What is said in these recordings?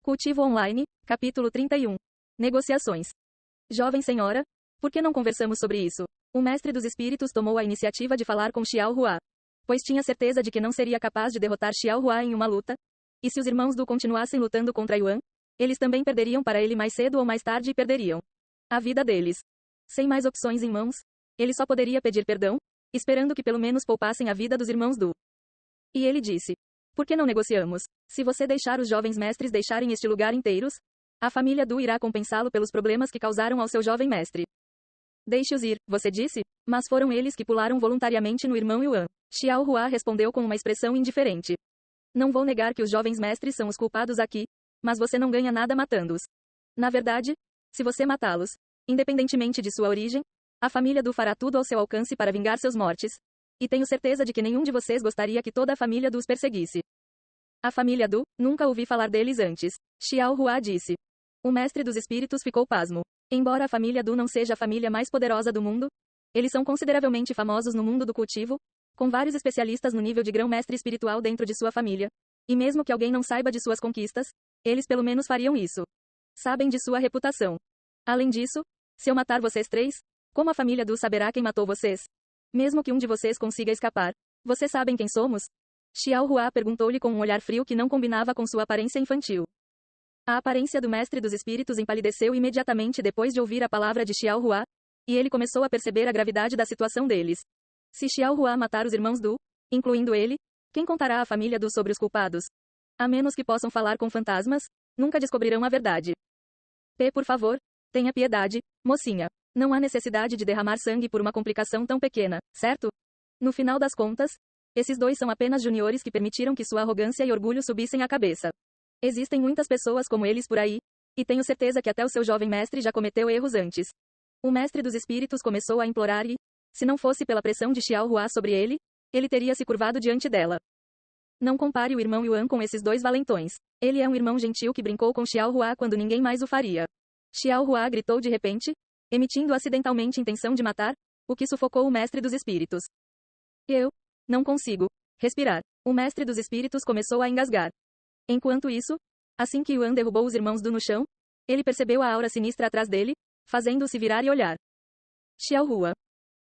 Cultivo Online, capítulo 31. Negociações. Jovem senhora, por que não conversamos sobre isso? O mestre dos espíritos tomou a iniciativa de falar com Xiao Hua, pois tinha certeza de que não seria capaz de derrotar Xiao Hua em uma luta, e se os irmãos Du continuassem lutando contra Yuan, eles também perderiam para ele mais cedo ou mais tarde e perderiam a vida deles. Sem mais opções em mãos, ele só poderia pedir perdão, esperando que pelo menos poupassem a vida dos irmãos Du. E ele disse: por que não negociamos? Se você deixar os jovens mestres deixarem este lugar inteiros, a família Du irá compensá-lo pelos problemas que causaram ao seu jovem mestre. Deixe-os ir, você disse? Mas foram eles que pularam voluntariamente no irmão Yuan. Xiao Hua respondeu com uma expressão indiferente. Não vou negar que os jovens mestres são os culpados aqui, mas você não ganha nada matando-os. Na verdade, se você matá-los, independentemente de sua origem, a família Du fará tudo ao seu alcance para vingar seus mortes. E tenho certeza de que nenhum de vocês gostaria que toda a família Du os perseguisse. A família Du, nunca ouvi falar deles antes. Xiao Hua disse. O mestre dos espíritos ficou pasmo. Embora a família Du não seja a família mais poderosa do mundo, eles são consideravelmente famosos no mundo do cultivo, com vários especialistas no nível de grão-mestre espiritual dentro de sua família. E mesmo que alguém não saiba de suas conquistas, eles pelo menos fariam isso. Sabem de sua reputação. Além disso, se eu matar vocês três, como a família Du saberá quem matou vocês? Mesmo que um de vocês consiga escapar, vocês sabem quem somos? Xiao Hua perguntou-lhe com um olhar frio que não combinava com sua aparência infantil. A aparência do mestre dos espíritos empalideceu imediatamente depois de ouvir a palavra de Xiao Hua, e ele começou a perceber a gravidade da situação deles. Se Xiao Hua matar os irmãos Du, incluindo ele, quem contará à família Du sobre os culpados? A menos que possam falar com fantasmas, nunca descobrirão a verdade. Por favor, tenha piedade, mocinha. Não há necessidade de derramar sangue por uma complicação tão pequena, certo? No final das contas, esses dois são apenas juniores que permitiram que sua arrogância e orgulho subissem à cabeça. Existem muitas pessoas como eles por aí, e tenho certeza que até o seu jovem mestre já cometeu erros antes. O mestre dos espíritos começou a implorar e, se não fosse pela pressão de Xiao Hua sobre ele, ele teria se curvado diante dela. Não compare o irmão Yuan com esses dois valentões. Ele é um irmão gentil que brincou com Xiao Hua quando ninguém mais o faria. Xiao Hua gritou de repente, emitindo acidentalmente intenção de matar, o que sufocou o mestre dos espíritos. Eu não consigo respirar. O mestre dos espíritos começou a engasgar. Enquanto isso, assim que Yuan derrubou os irmãos Du no chão, ele percebeu a aura sinistra atrás dele, fazendo-se virar e olhar. Xiao Hua.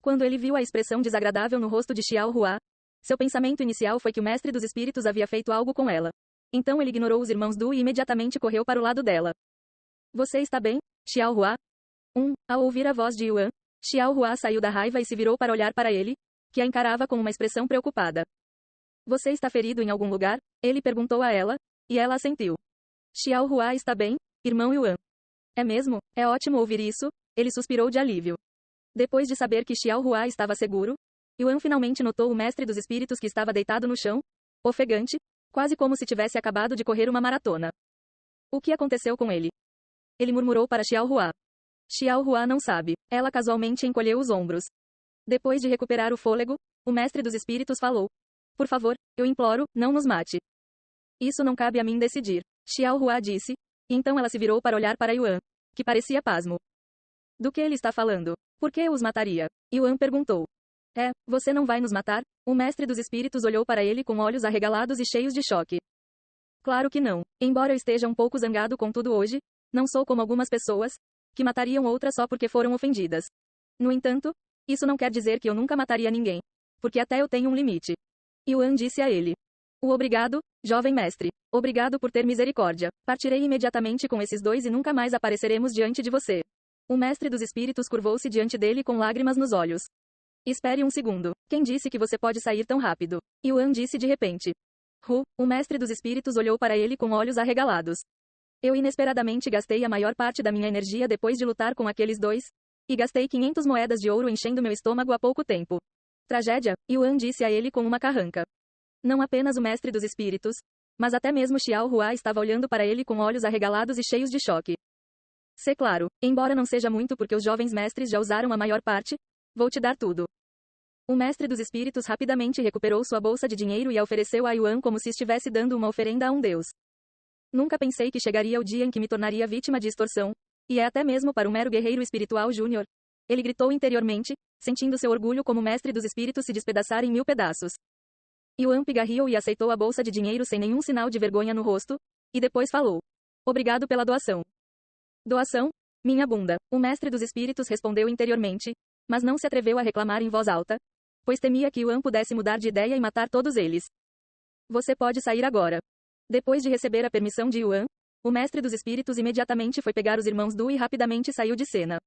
Quando ele viu a expressão desagradável no rosto de Xiao Hua, seu pensamento inicial foi que o mestre dos espíritos havia feito algo com ela. Então ele ignorou os irmãos Du e imediatamente correu para o lado dela. Você está bem, Xiao Hua? Ao ouvir a voz de Yuan, Xiao Hua saiu da raiva e se virou para olhar para ele, que a encarava com uma expressão preocupada. Você está ferido em algum lugar? Ele perguntou a ela, e ela assentiu. Xiao Hua está bem, irmão Yuan. É mesmo? É ótimo ouvir isso, ele suspirou de alívio. Depois de saber que Xiao Hua estava seguro, Yuan finalmente notou o mestre dos espíritos que estava deitado no chão, ofegante, quase como se tivesse acabado de correr uma maratona. O que aconteceu com ele? Ele murmurou para Xiao Hua. Xiao Hua não sabe. Ela casualmente encolheu os ombros. Depois de recuperar o fôlego, o mestre dos espíritos falou. Por favor, eu imploro, não nos mate. Isso não cabe a mim decidir, Xiao Hua disse, e então ela se virou para olhar para Yuan, que parecia pasmo. Do que ele está falando? Por que eu os mataria? Yuan perguntou. Você não vai nos matar? O mestre dos espíritos olhou para ele com olhos arregalados e cheios de choque. Claro que não. Embora eu esteja um pouco zangado com tudo hoje, não sou como algumas pessoas, que matariam outras só porque foram ofendidas. No entanto, isso não quer dizer que eu nunca mataria ninguém, porque até eu tenho um limite. Yuan disse a ele. Obrigado, jovem mestre. Obrigado por ter misericórdia. Partirei imediatamente com esses dois e nunca mais apareceremos diante de você. O mestre dos espíritos curvou-se diante dele com lágrimas nos olhos. Espere um segundo. Quem disse que você pode sair tão rápido? Yuan disse de repente. O mestre dos espíritos olhou para ele com olhos arregalados. Eu inesperadamente gastei a maior parte da minha energia depois de lutar com aqueles dois, e gastei 500 moedas de ouro enchendo meu estômago há pouco tempo. Tragédia, Yuan disse a ele com uma carranca. Não apenas o mestre dos espíritos, mas até mesmo Xiao Hua estava olhando para ele com olhos arregalados e cheios de choque. Claro, embora não seja muito porque os jovens mestres já usaram a maior parte, vou te dar tudo. O mestre dos espíritos rapidamente recuperou sua bolsa de dinheiro e a ofereceu a Yuan como se estivesse dando uma oferenda a um deus. Nunca pensei que chegaria o dia em que me tornaria vítima de extorsão, e é até mesmo para um mero guerreiro espiritual júnior. Ele gritou interiormente, sentindo seu orgulho como mestre dos espíritos se despedaçar em 1000 pedaços. Yuan pigarreou e aceitou a bolsa de dinheiro sem nenhum sinal de vergonha no rosto, e depois falou. Obrigado pela doação. Doação? Minha bunda. O mestre dos espíritos respondeu interiormente, mas não se atreveu a reclamar em voz alta, pois temia que Yuan pudesse mudar de ideia e matar todos eles. Você pode sair agora. Depois de receber a permissão de Yuan, o mestre dos espíritos imediatamente foi pegar os irmãos Du e rapidamente saiu de cena.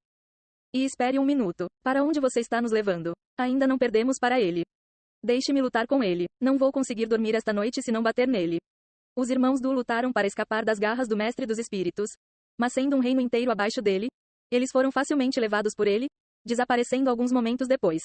E espere um minuto. Para onde você está nos levando? Ainda não perdemos para ele. Deixe-me lutar com ele. Não vou conseguir dormir esta noite se não bater nele. Os irmãos Du lutaram para escapar das garras do mestre dos espíritos, mas sendo um reino inteiro abaixo dele, eles foram facilmente levados por ele, desaparecendo alguns momentos depois.